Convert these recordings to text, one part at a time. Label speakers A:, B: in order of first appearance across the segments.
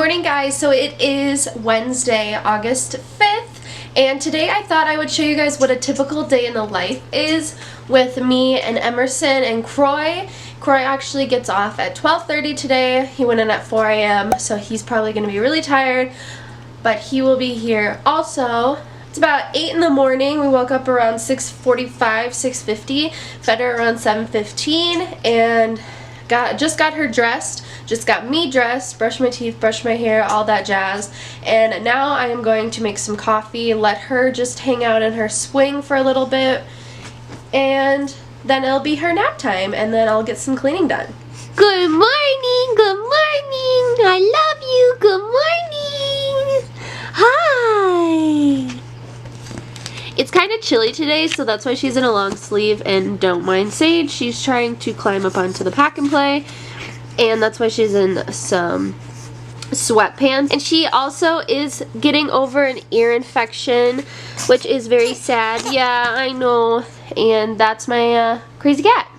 A: morning, guys. So it is Wednesday, August 5th, and today I thought I would show you guys what a typical day in the life is with me and Emerson and Croy. Croy actually gets off at 12:30 today. He went in at 4 a.m., so he's probably going to be really tired, but he will be here. Also, it's about 8 in the morning. We woke up around 6:45, 6:50, fed her around 7:15, and just got her dressed, just got me dressed, brushed my teeth, brushed my hair, all that jazz. And now I am going to make some coffee, let her just hang out in her swing for a little bit, and then it'll be her nap time, and then I'll get some cleaning done.
B: Good morning, good morning, I love you, good morning. Hi. It's kind of chilly today, so that's why she's in a long sleeve, and don't mind Sage. She's trying to climb up onto the pack and play, and that's why she's in some sweatpants. And she also is getting over an ear infection, which is very sad. Yeah, I know, and that's my crazy cat.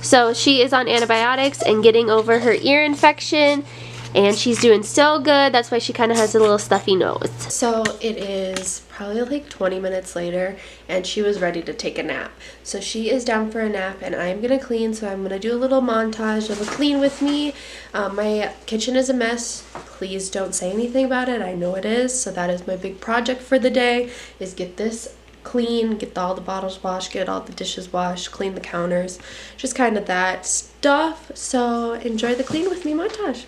B: So she is on antibiotics and getting over her ear infection, and she's doing so good. That's why she kind of has a little stuffy nose. So it is probably like 20 minutes later, and she was ready to take a nap. So she is down for a nap, and I'm gonna clean. So I'm gonna do a little montage of a clean with me. My kitchen is a mess. Please don't say anything about it. I know it is. So that is my big project for the day, is get this clean, get all the bottles washed, get all the dishes washed, clean the counters, just kind of that stuff. So enjoy the clean with me montage.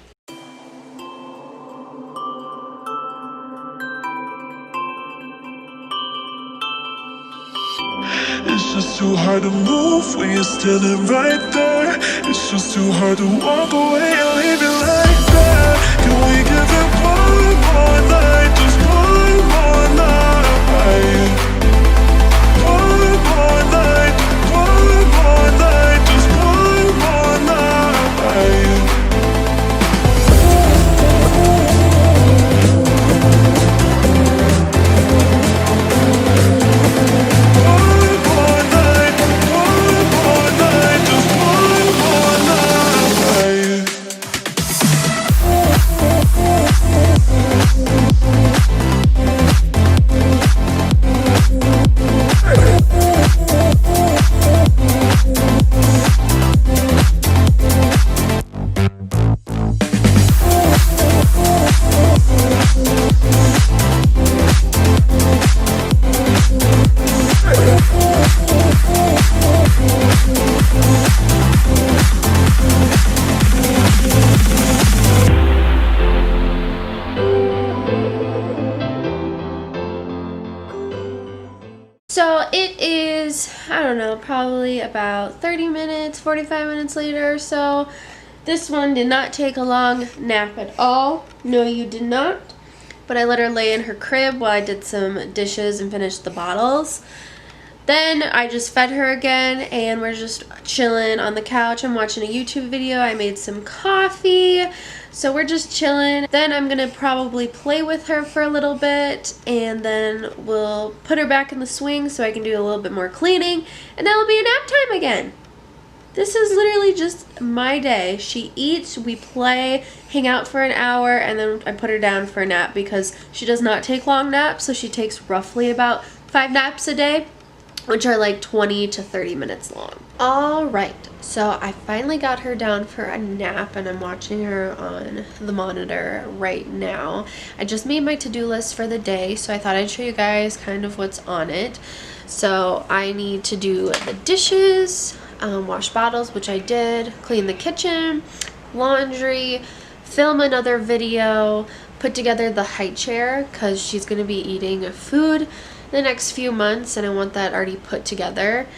C: It's just too hard to move when you're standing right there. It's just too hard to walk away and leave it like that. Can we give it one more night, just one more night? One more night, just one more night.
A: So it is, I don't know, probably about 30 minutes, 45 minutes later or so. This one did not take a long nap at all. No, you did not. But I let her lay in her crib while I did some dishes and finished the bottles. Then I just fed her again, and we're just chilling on the couch. I'm watching a YouTube video. I made some coffee. So we're just chilling. Then I'm gonna probably play with her for a little bit, and then we'll put her back in the swing so I can do a little bit more cleaning, and then it'll be a nap time again. This is literally just my day. She eats, we play, hang out for an hour, and then I put her down for a nap because she does not take long naps, so she takes roughly about 5 naps a day, which are like 20 to 30 minutes long. All right, so I finally got her down for a nap, and I'm watching her on the monitor right now. I just made my to-do list for the day, so I thought I'd show you guys kind of what's on it. So I need to do the dishes, wash bottles, which I did, clean the kitchen, laundry, film another video, put together the high chair because she's going to be eating food the next few months, and I want that already put together.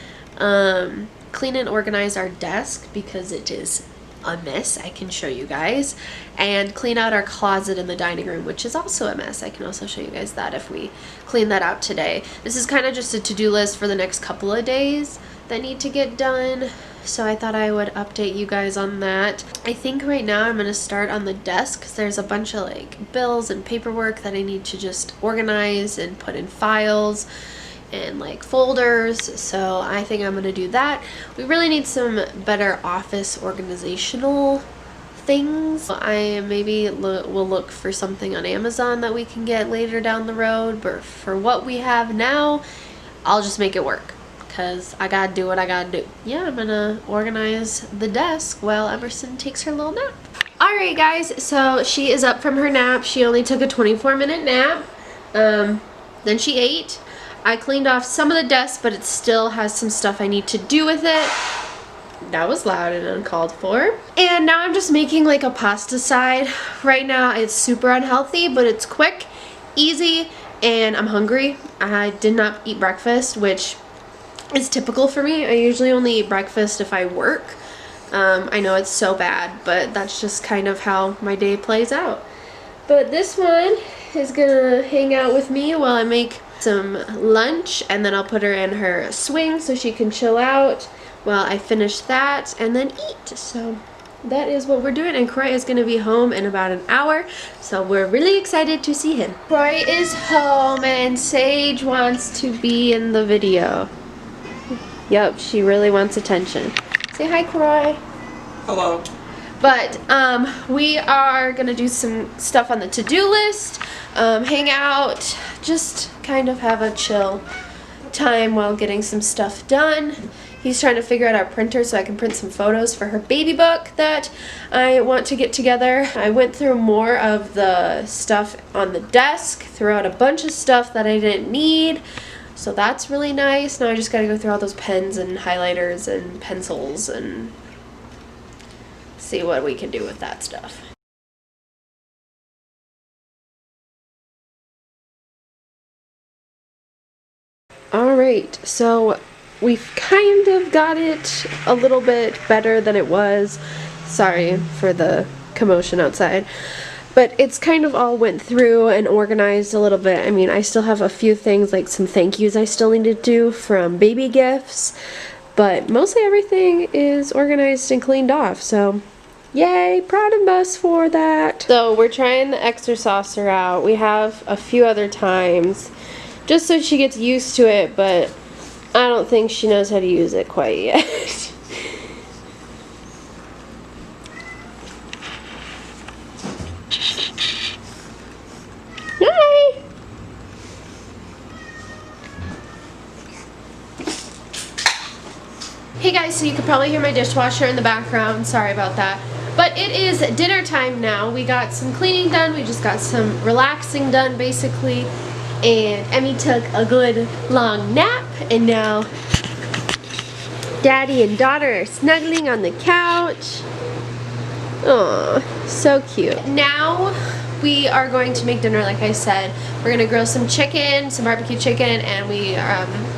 A: Clean and organize our desk because it is a mess. I can show you guys, and clean out our closet in the dining room, which is also a mess. I can also show you guys that if we clean that out today. This is kind of just a to-do list for the next couple of days that need to get done, so I thought I would update you guys on that. I think right now I'm going to start on the desk because there's a bunch of like bills and paperwork that I need to just organize and put in files and like folders, so I think I'm going to do that. We really need some better office organizational things. I maybe will look for something on Amazon that we can get later down the road, but for what we have now, I'll just make it work because I gotta do what I gotta do. Yeah, I'm gonna organize the desk while Emerson takes her little nap. Alright guys, so she is up from her nap. She only took a 24-minute nap. Then she ate. I cleaned off some of the desk, but it still has some stuff I need to do with it. That was loud and uncalled for. And now I'm just making like a pasta side. Right now it's super unhealthy, but it's quick, easy, and I'm hungry. I did not eat breakfast, which is typical for me. I usually only eat breakfast if I work. I know it's so bad, but that's just kind of how my day plays out. But this one is gonna hang out with me while I make some lunch, and then I'll put her in her swing so she can chill out while I finish that and then eat. So that is what we're doing, and Croy is gonna be home in about an hour, so we're really excited to see him. Croy is home and Sage wants to be in the video. Yep, she really wants attention. Say hi, Croy.
D: Hello.
A: But we are gonna do some stuff on the to-do list, hang out, just kind of have a chill time while getting some stuff done. He's trying to figure out our printer so I can print some photos for her baby book that I want to get together. I went through more of the stuff on the desk, threw out a bunch of stuff that I didn't need, so that's really nice. Now I just gotta go through all those pens and highlighters and pencils and see what we can do with that stuff. Alright, so we've kind of got it a little bit better than it was. Sorry for the commotion outside. But it's kind of all went through and organized a little bit. I mean, I still have a few things like some thank yous I still need to do from baby gifts. But mostly everything is organized and cleaned off, so yay, proud of us for that. So we're trying the exerciser out. We have a few other times just so she gets used to it, but I don't think she knows how to use it quite yet. Hi! Hey guys, so you could probably hear my dishwasher in the background. Sorry about that. But it is dinner time now. We got some cleaning done. We just got some relaxing done, basically. And Emmy took a good long nap. And now Daddy and daughter are snuggling on the couch. Aw, so cute. Now we are going to make dinner, like I said. We're gonna grill some chicken, some barbecue chicken, and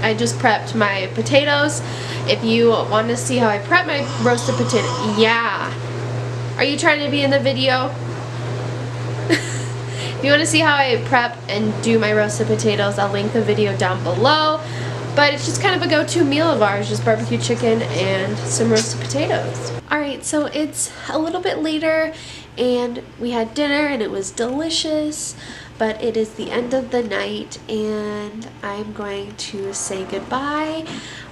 A: I just prepped my potatoes. If you want to see how I prep my roasted potato, yeah. Are you trying to be in the video? If you want to see how I prep and do my roasted potatoes, I'll link the video down below. But it's just kind of a go-to meal of ours, just barbecue chicken and some roasted potatoes. Alright, so it's a little bit later and we had dinner and it was delicious, but it is the end of the night and I'm going to say goodbye.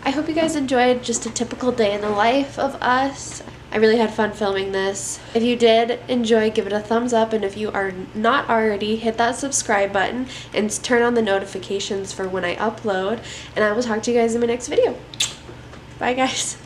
A: I hope you guys enjoyed just a typical day in the life of us. I really had fun filming this. If you did enjoy, give it a thumbs up, and if you are not already, hit that subscribe button and turn on the notifications for when I upload, and I will talk to you guys in my next video. Bye guys.